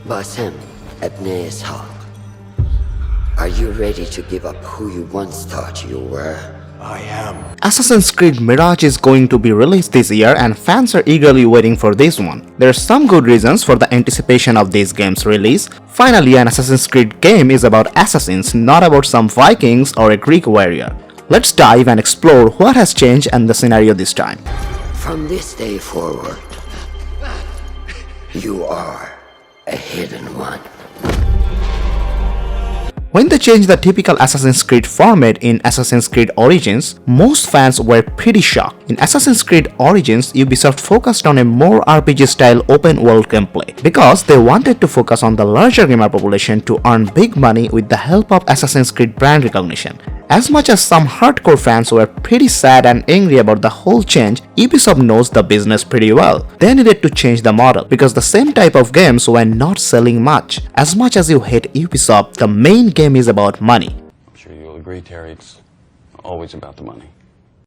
Basim, Ebne's Hawk. Are you ready to give up who you once thought you were? I am. Assassin's Creed Mirage is going to be released this year and fans are eagerly waiting for this one. There are some good reasons for the anticipation of this game's release. Finally, an Assassin's Creed game is about assassins, not about some Vikings or a Greek warrior. Let's dive and explore what has changed in the scenario this time. From this day forward, you are a hidden one. When they changed the typical Assassin's Creed format in Assassin's Creed Origins, most fans were pretty shocked. In Assassin's Creed Origins, Ubisoft focused on a more RPG-style open-world gameplay because they wanted to focus on the larger gamer population to earn big money with the help of Assassin's Creed brand recognition. As much as some hardcore fans were pretty sad and angry about the whole change, Ubisoft knows the business pretty well. They needed to change the model because the same type of games were not selling much. As much as you hate Ubisoft, the main game is about money. I'm sure you'll agree, Terry, it's always about the money.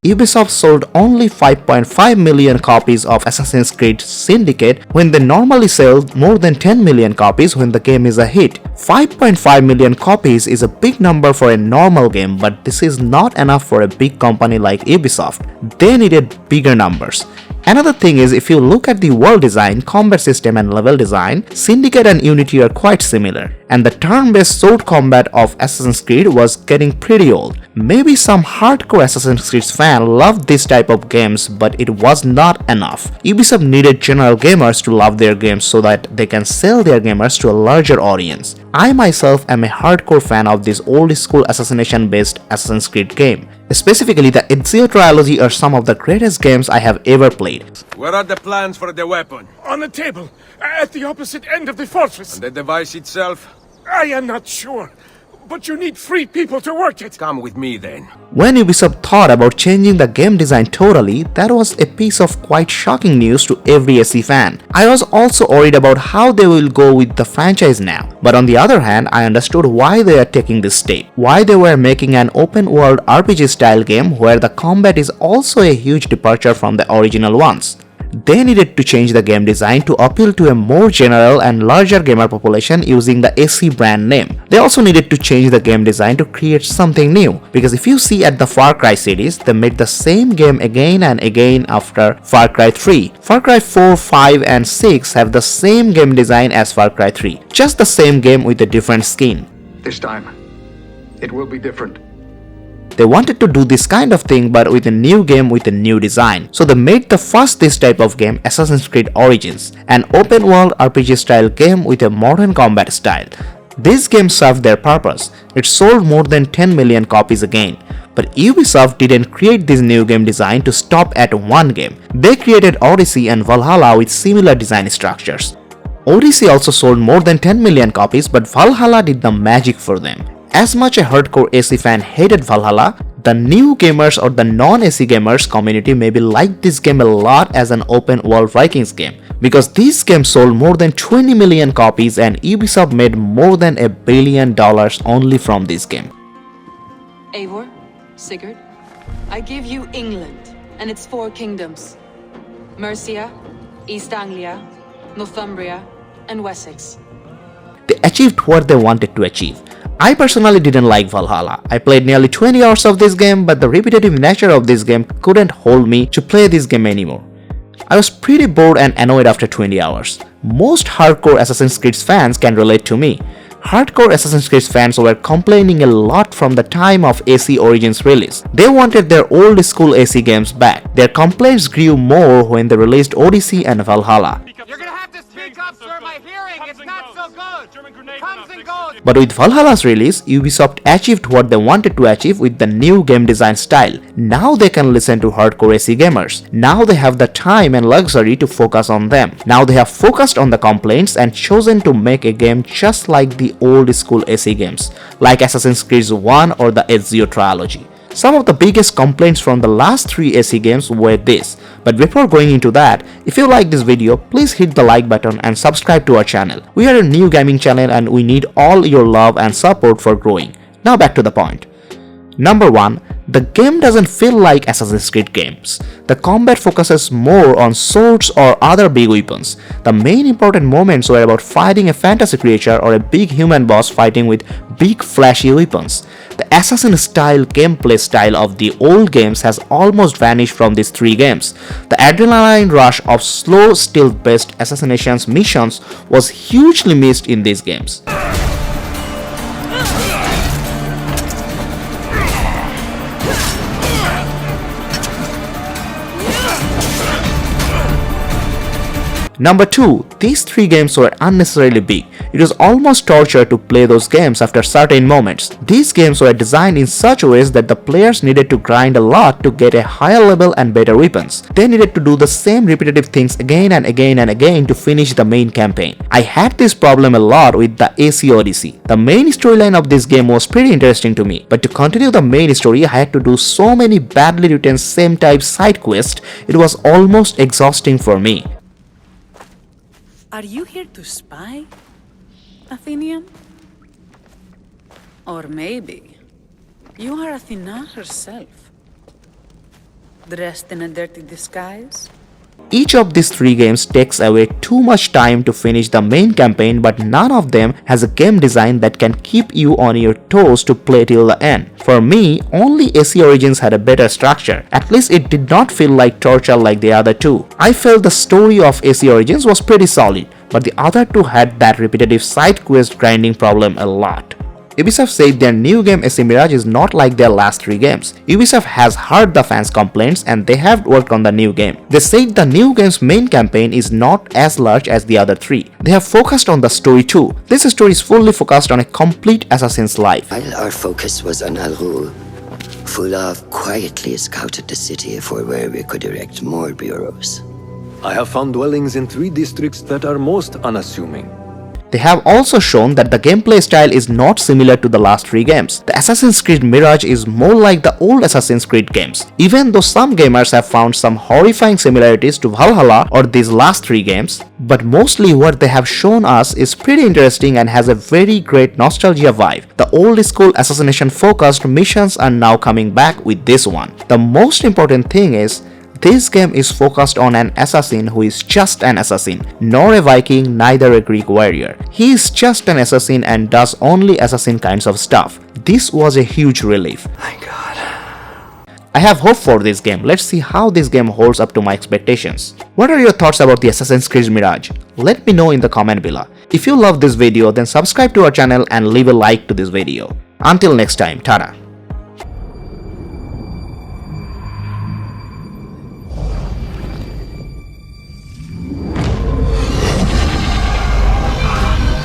Ubisoft sold only 5.5 million copies of Assassin's Creed Syndicate when they normally sell more than 10 million copies when the game is a hit. 5.5 million copies is a big number for a normal game, but this is not enough for a big company like Ubisoft. They needed bigger numbers. Another thing is, if you look at the world design, combat system and level design, Syndicate and Unity are quite similar, and the turn-based sword combat of Assassin's Creed was getting pretty old. Maybe some hardcore Assassin's Creed fans loved this type of games, but it was not enough. Ubisoft needed general gamers to love their games so that they can sell their gamers to a larger audience. I myself am a hardcore fan of this old school assassination-based Assassin's Creed game. Specifically, the Ezio trilogy are some of the greatest games I have ever played. Where are the plans for the weapon? On the table, at the opposite end of the fortress. And the device itself? I am not sure, but you need 3 people to work it. Come with me then. When Ubisoft thought about changing the game design totally, that was a piece of quite shocking news to every SE fan. I was also worried about how they will go with the franchise now. But on the other hand, I understood why they are taking this step. Why they were making an open world RPG style game where the combat is also a huge departure from the original ones. They needed to change the game design to appeal to a more general and larger gamer population using the SE brand name. They also needed to change the game design to create something new, because if you see at the Far Cry series, they made the same game again and again after Far Cry 3. Far Cry 4, 5 and 6 have the same game design as Far Cry 3, just the same game with a different skin. This time, it will be different. They wanted to do this kind of thing but with a new game with a new design. So they made the first this type of game, Assassin's Creed Origins, an open world RPG style game with a modern combat style. This game served their purpose. It sold more than 10 million copies again. But Ubisoft didn't create this new game design to stop at one game. They created Odyssey and Valhalla with similar design structures. Odyssey also sold more than 10 million copies, but Valhalla did the magic for them. As much a hardcore SE fan hated Valhalla, the new gamers or the non-SE gamers community maybe liked this game a lot as an open world Vikings game, because this game sold more than 20 million copies and Ubisoft made more than $1 billion only from this game. Eivor, Sigurd, I give you England and its 4 kingdoms: Mercia, East Anglia, Northumbria, and Wessex. They achieved what they wanted to achieve. I personally didn't like Valhalla. I played nearly 20 hours of this game, but the repetitive nature of this game couldn't hold me to play this game anymore. I was pretty bored and annoyed after 20 hours. Most hardcore Assassin's Creed fans can relate to me. Hardcore Assassin's Creed fans were complaining a lot from the time of SE Origins release. They wanted their old school SE games back. Their complaints grew more when they released Odyssey and Valhalla. You're gonna have to speak up, sir. My hearing is not so good. Comes and goes. But with Valhalla's release, Ubisoft achieved what they wanted to achieve with the new game design style. Now they can listen to hardcore SE gamers. Now they have the time and luxury to focus on them. Now they have focused on the complaints and chosen to make a game just like the old school SE games, like Assassin's Creed 1 or the Ezio trilogy. Some of the biggest complaints from the last 3 SE games were this. But before going into that, if you like this video, please hit the like button and subscribe to our channel. We are a new gaming channel and we need all your love and support for growing. Now back to the point. Number 1. The game doesn't feel like Assassin's Creed games. The combat focuses more on swords or other big weapons. The main important moments were about fighting a fantasy creature or a big human boss fighting with big flashy weapons. The assassin-style gameplay style of the old games has almost vanished from these 3 games. The adrenaline rush of slow stealth-based assassinations missions was hugely missed in these games. Number 2. These 3 games were unnecessarily big. It was almost torture to play those games after certain moments. These games were designed in such ways that the players needed to grind a lot to get a higher level and better weapons. They needed to do the same repetitive things again and again and again to finish the main campaign. I had this problem a lot with the AC Odyssey. The main storyline of this game was pretty interesting to me, but to continue the main story I had to do so many badly written same type side quests, it was almost exhausting for me. Are you here to spy, Athenian? Or maybe you are Athena herself, dressed in a dirty disguise? Each of these 3 games takes away too much time to finish the main campaign, but none of them has a game design that can keep you on your toes to play till the end. For me, only AC Origins had a better structure. At least it did not feel like torture like the other 2. I felt the story of AC Origins was pretty solid, but the other 2 had that repetitive side quest grinding problem a lot. Ubisoft said their new game AC Mirage is not like their last 3 games. Ubisoft has heard the fans' complaints and they have worked on the new game. They said the new game's main campaign is not as large as the other 3. They have focused on the story too. This story is fully focused on a complete assassin's life. While our focus was on Al-Ghul, Fulov quietly scouted the city for where we could erect more bureaus. I have found dwellings in 3 districts that are most unassuming. They have also shown that the gameplay style is not similar to the last 3 games. The Assassin's Creed Mirage is more like the old Assassin's Creed games. Even though some gamers have found some horrifying similarities to Valhalla or these last 3 games, but mostly what they have shown us is pretty interesting and has a very great nostalgia vibe. The old school assassination focused missions are now coming back with this one. The most important thing is, this game is focused on an assassin who is just an assassin, nor a Viking, neither a Greek warrior. He is just an assassin and does only assassin kinds of stuff. This was a huge relief. My God. I have hope for this game. Let's see how this game holds up to my expectations. What are your thoughts about the Assassin's Creed Mirage? Let me know in the comment below. If you love this video, then subscribe to our channel and leave a like to this video. Until next time, tada.